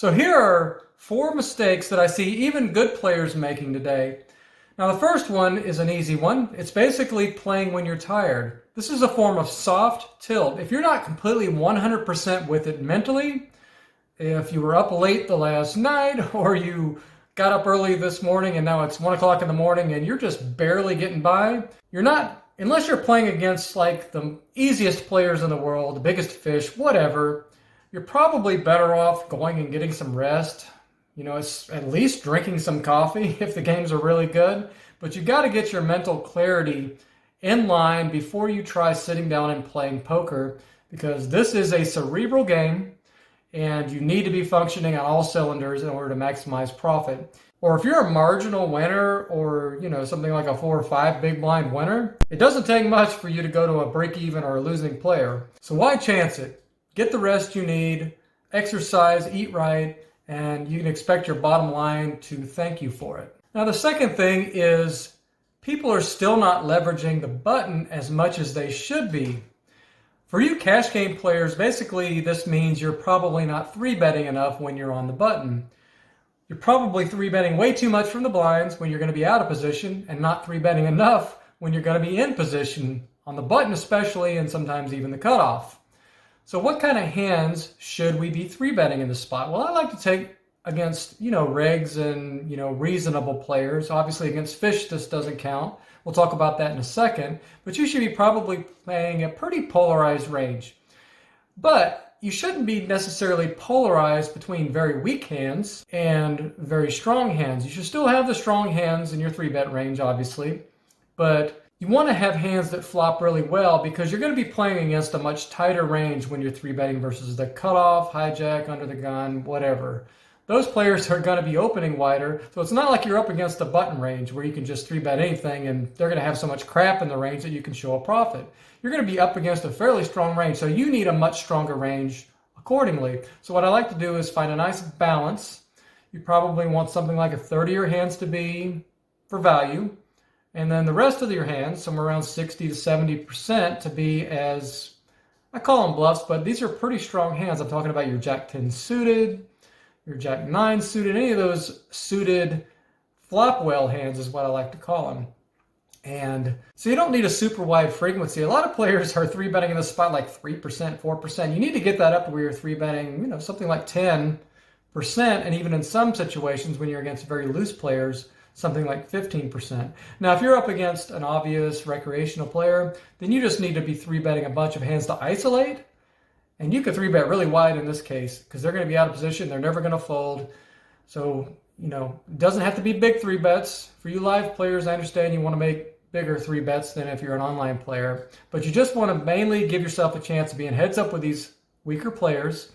So here are 4 mistakes that I see even good players making today. Now the first one is an easy one. It's basically playing when you're tired. This is a form of soft tilt. If you're not completely 100% with it mentally, if you were up late the last night or you got up early this morning and now it's 1 o'clock in the morning and you're just barely getting by, you're not, unless you're playing against like the easiest players in the world, the biggest fish, whatever, you're probably better off going and getting some rest. It's at least drinking some coffee if the games are really good. But you got to get your mental clarity in line before you try sitting down and playing poker, because this is a cerebral game and you need to be functioning on all cylinders in order to maximize profit. Or if you're a marginal winner or, something like a 4 or 5 big blind winner, it doesn't take much for you to go to a break even or a losing player. So why chance it? Get the rest you need, exercise, eat right, and you can expect your bottom line to thank you for it. Now, the second thing is people are still not leveraging the button as much as they should be. For you cash game players, basically this means you're probably not 3-betting enough when you're on the button. You're probably 3-betting way too much from the blinds when you're going to be out of position, and not 3-betting enough when you're going to be in position, on the button especially, and sometimes even the cutoff. So what kind of hands should we be 3-betting in this spot? Well, I like to take against, regs and, reasonable players. Obviously against fish, this doesn't count. We'll talk about that in a second. But you should be probably playing a pretty polarized range. But you shouldn't be necessarily polarized between very weak hands and very strong hands. You should still have the strong hands in your 3-bet range, obviously. But you want to have hands that flop really well, because you're going to be playing against a much tighter range when you're 3-betting versus the cutoff, hijack, under the gun, whatever. Those players are going to be opening wider, so it's not like you're up against the button range where you can just 3-bet anything and they're going to have so much crap in the range that you can show a profit. You're going to be up against a fairly strong range, so you need a much stronger range accordingly. So what I like to do is find a nice balance. You probably want something like a third of your hands to be for value, and then the rest of your hands, somewhere around 60 to 70%, to be as, I call them bluffs, but these are pretty strong hands. I'm talking about your Jack 10 suited, your Jack 9 suited, any of those suited flop well hands is what I like to call them. And so you don't need a super wide frequency. A lot of players are 3-betting in the spot like 3%, 4%. You need to get that up to where you're 3-betting, something like 10%, and even in some situations when you're against very loose players, something like 15%. Now, if you're up against an obvious recreational player, then you just need to be 3-betting a bunch of hands to isolate. And you could 3-bet really wide in this case because they're going to be out of position. They're never going to fold. So, it doesn't have to be big 3-bets. For you live players, I understand you want to make bigger 3-bets than if you're an online player. But you just want to mainly give yourself a chance of being heads up with these weaker players.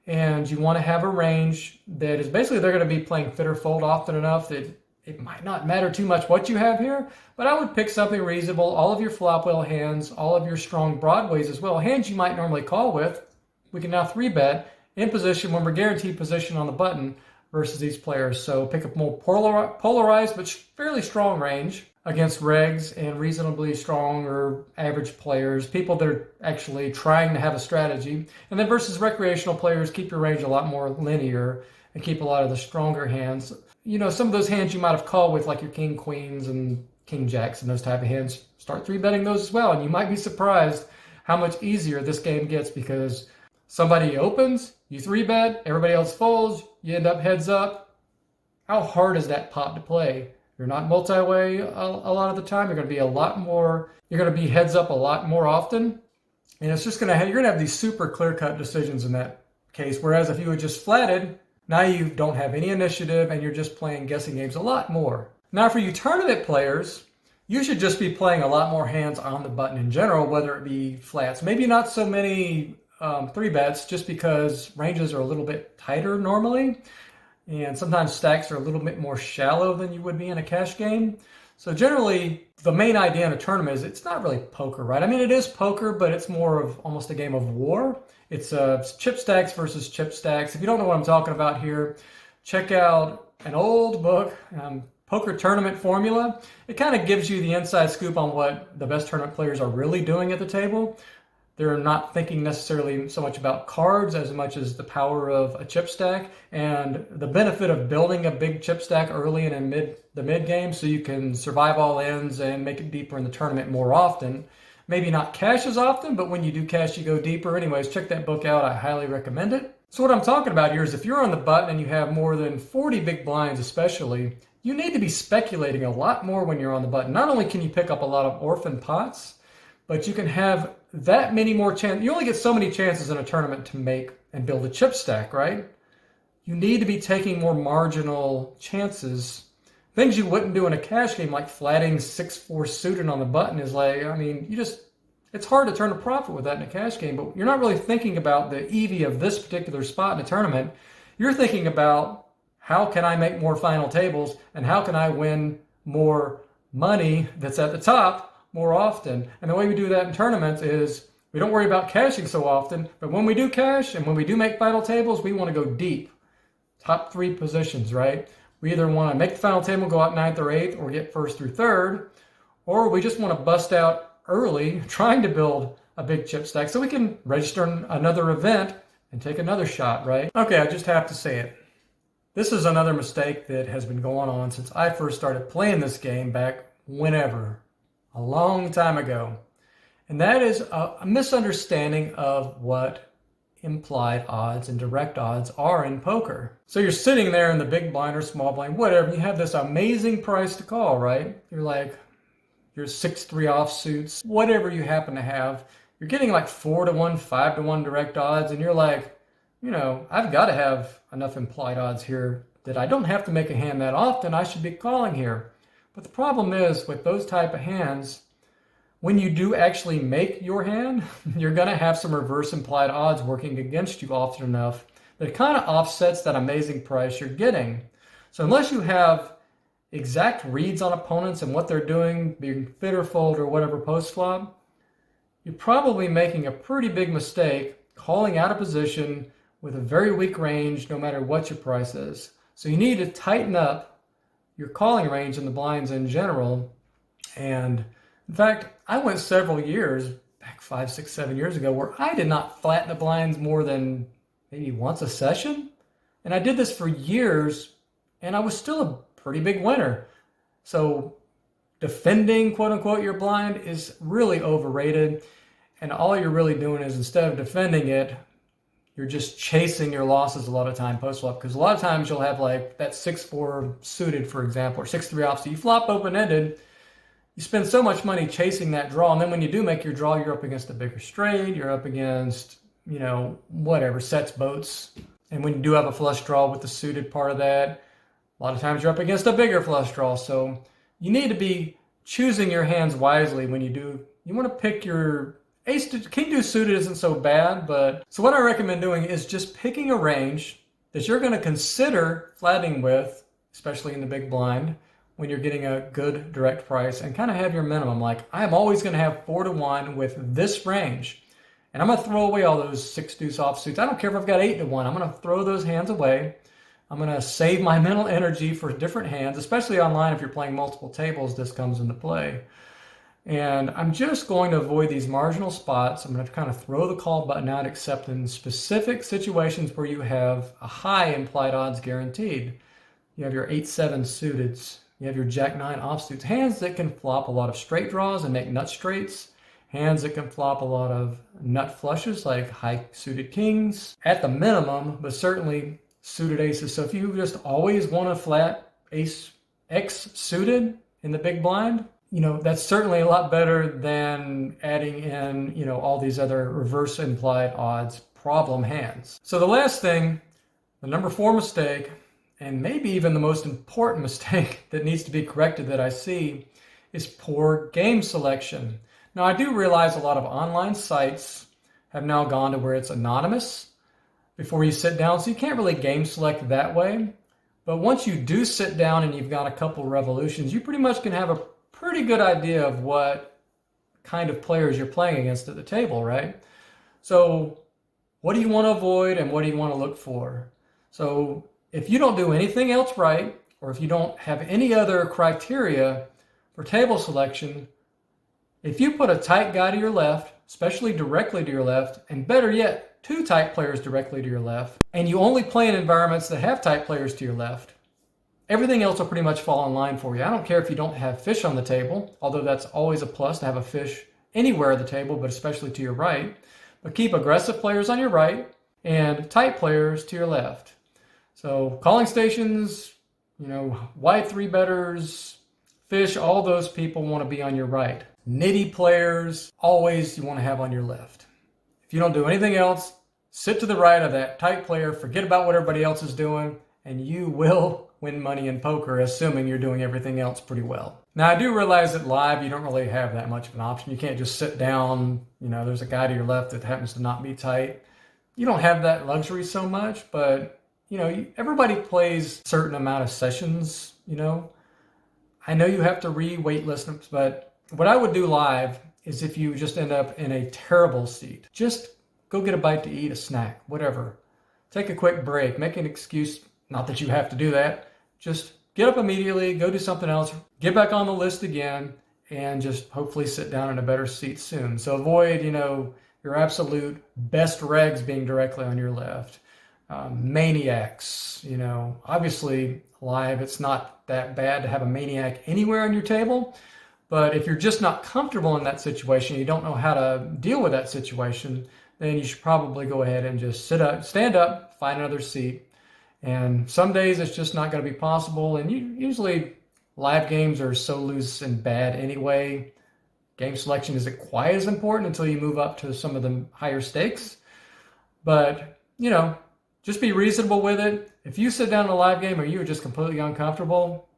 And you want to have a range that is basically they're going to be playing fit or fold often enough that it might not matter too much what you have here, but I would pick something reasonable. All of your flop well hands, all of your strong broadways as well, hands you might normally call with, we can now 3-bet in position when we're guaranteed position on the button versus these players. So pick up more polarized but fairly strong range against regs and reasonably strong or average players, people that are actually trying to have a strategy. And then versus recreational players, keep your range a lot more linear and keep a lot of the stronger hands. Some of those hands you might have called with, like your king queens and king jacks and those type of hands, start 3-betting those as well. And you might be surprised how much easier this game gets, because somebody opens, you 3-bet, everybody else folds, you end up heads up. How hard is that pot to play? You're not multi-way a lot of the time. You're going to be you're going to be heads up a lot more often. And it's just you're going to have these super clear-cut decisions in that case. Whereas if you had just flatted, now you don't have any initiative and you're just playing guessing games a lot more. Now for you tournament players, you should just be playing a lot more hands on the button in general, whether it be flats. Maybe not so many 3-bets, just because ranges are a little bit tighter normally. And sometimes stacks are a little bit more shallow than you would be in a cash game. So generally, the main idea in a tournament is it's not really poker, right? I mean, it is poker, but it's more of almost a game of war. It's chip stacks versus chip stacks. If you don't know what I'm talking about here, check out an old book, Poker Tournament Formula. It kind of gives you the inside scoop on what the best tournament players are really doing at the table. They're not thinking necessarily so much about cards as much as the power of a chip stack and the benefit of building a big chip stack early and in the mid game so you can survive all ends and make it deeper in the tournament more often. Maybe not cash as often, but when you do cash, you go deeper. Anyways, check that book out. I highly recommend it. So what I'm talking about here is if you're on the button and you have more than 40 big blinds especially, you need to be speculating a lot more when you're on the button. Not only can you pick up a lot of orphan pots, but you can have that many more chances. You only get so many chances in a tournament to make and build a chip stack, right? You need to be taking more marginal chances. Things you wouldn't do in a cash game, like flatting 6-4 suited on the button is like, I mean, it's hard to turn a profit with that in a cash game, but you're not really thinking about the EV of this particular spot in a tournament. You're thinking about how can I make more final tables and how can I win more money that's at the top more often. And the way we do that in tournaments is we don't worry about cashing so often, but when we do cash and when we do make final tables, we want to go deep. Top 3 positions, right? We either want to make the final table, go out 9th or 8th, or get 1st through 3rd, or we just want to bust out early trying to build a big chip stack so we can register another event and take another shot, right? Okay, I just have to say it. This is another mistake that has been going on since I first started playing this game back whenever. A long time ago. And that is a misunderstanding of what implied odds and direct odds are in poker. So you're sitting there in the big blind or small blind, whatever, you have this amazing price to call, right? You're like, your 6-3 offsuits, whatever you happen to have, you're getting like 4-1, 5-1 direct odds, and you're like, you know, I've got to have enough implied odds here that I don't have to make a hand that often, I should be calling here. But the problem is with those type of hands, when you do actually make your hand, you're going to have some reverse implied odds working against you often enough that it kind of offsets that amazing price you're getting. So unless you have exact reads on opponents and what they're doing, being fit or fold or whatever post flop, you're probably making a pretty big mistake calling out of position with a very weak range no matter what your price is. So you need to tighten up your calling range in the blinds in general. And in fact, I went several years, back 5, 6, 7 years ago, where I did not flatten the blinds more than maybe once a session. And I did this for years, and I was still a pretty big winner. So defending, quote unquote, your blind is really overrated. And all you're really doing is instead of defending it, you're just chasing your losses a lot of time post-flop, because a lot of times you'll have like that 6-4 suited, for example, or 6-3 off. So you flop open-ended, you spend so much money chasing that draw, and then when you do make your draw, you're up against a bigger straight, you're up against, you know, whatever, sets, boats. And when you do have a flush draw with the suited part of that, a lot of times you're up against a bigger flush draw. So you need to be choosing your hands wisely when you do. You want to pick your ace to king deuce suited isn't so bad, but so what I recommend doing is just picking a range that you're going to consider flattening with, especially in the big blind, when you're getting a good direct price, and kind of have your minimum. Like, I'm always going to have 4-1 with this range, and I'm going to throw away all those 6 deuce offsuits. I don't care if I've got 8-1. I'm going to throw those hands away. I'm going to save my mental energy for different hands, especially online. If you're playing multiple tables, this comes into play. And I'm just going to avoid these marginal spots. I'm going to kind of throw the call button out, except in specific situations where you have a high implied odds guaranteed. You have your 8-7 suiteds. You have your Jack-9 offsuits. Hands that can flop a lot of straight draws and make nut straights. Hands that can flop a lot of nut flushes like high suited kings at the minimum, but certainly suited aces. So if you just always want to flat ace X suited in the big blind, you know, that's certainly a lot better than adding in, you know, all these other reverse implied odds problem hands. So the last thing, the number 4 mistake, and maybe even the most important mistake that needs to be corrected that I see, is poor game selection. Now, I do realize a lot of online sites have now gone to where it's anonymous before you sit down, so you can't really game select that way. But once you do sit down and you've got a couple revolutions, you pretty much can have a pretty good idea of what kind of players you're playing against at the table, right? So what do you want to avoid and what do you want to look for? So if you don't do anything else right, or if you don't have any other criteria for table selection, if you put a tight guy to your left especially directly to your left, and better yet, 2 tight players directly to your left, and you only play in environments that have tight players to your left, everything else will pretty much fall in line for you. I don't care if you don't have fish on the table, although that's always a plus to have a fish anywhere at the table, but especially to your right. But keep aggressive players on your right and tight players to your left. So calling stations, wide 3-betters, fish, all those people want to be on your right. Nitty players, always you want to have on your left. If you don't do anything else, sit to the right of that tight player, forget about what everybody else is doing, and you will win money in poker, assuming you're doing everything else pretty well. Now, I do realize that live, you don't really have that much of an option. You can't just sit down, there's a guy to your left that happens to not be tight. You don't have that luxury so much, but, everybody plays a certain amount of sessions, I know you have to re-wait listeners, but what I would do live is if you just end up in a terrible seat, just go get a bite to eat, a snack, whatever. Take a quick break, make an excuse, not that you have to do that. Just get up immediately, go do something else, get back on the list again, and just hopefully sit down in a better seat soon. So avoid, your absolute best regs being directly on your left. Maniacs, obviously live, it's not that bad to have a maniac anywhere on your table. But if you're just not comfortable in that situation, you don't know how to deal with that situation, then you should probably go ahead and just stand up, find another seat. And some days it's just not going to be possible. And usually live games are so loose and bad anyway. Game selection isn't quite as important until you move up to some of the higher stakes. But, just be reasonable with it. If you sit down in a live game or you're just completely uncomfortable,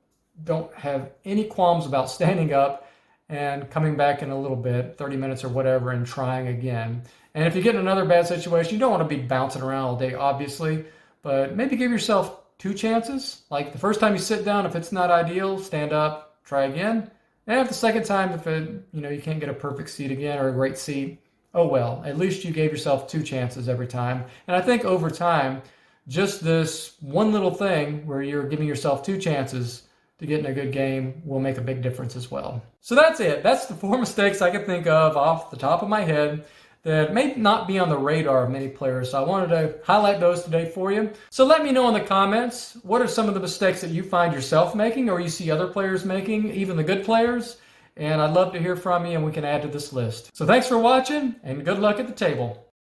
don't have any qualms about standing up and coming back in a little bit, 30 minutes or whatever, and trying again. And if you get in another bad situation, you don't want to be bouncing around all day, obviously. But maybe give yourself 2 chances. Like the first time you sit down, if it's not ideal, stand up, try again. And if the second time, if you can't get a perfect seat again or a great seat, oh well, at least you gave yourself 2 chances every time. And I think over time, just this one little thing where you're giving yourself 2 chances to get in a good game will make a big difference as well. So that's it. That's the 4 mistakes I could think of off the top of my head that may not be on the radar of many players. So I wanted to highlight those today for you. So let me know in the comments, what are some of the mistakes that you find yourself making or you see other players making, even the good players? And I'd love to hear from you and we can add to this list. So thanks for watching and good luck at the table.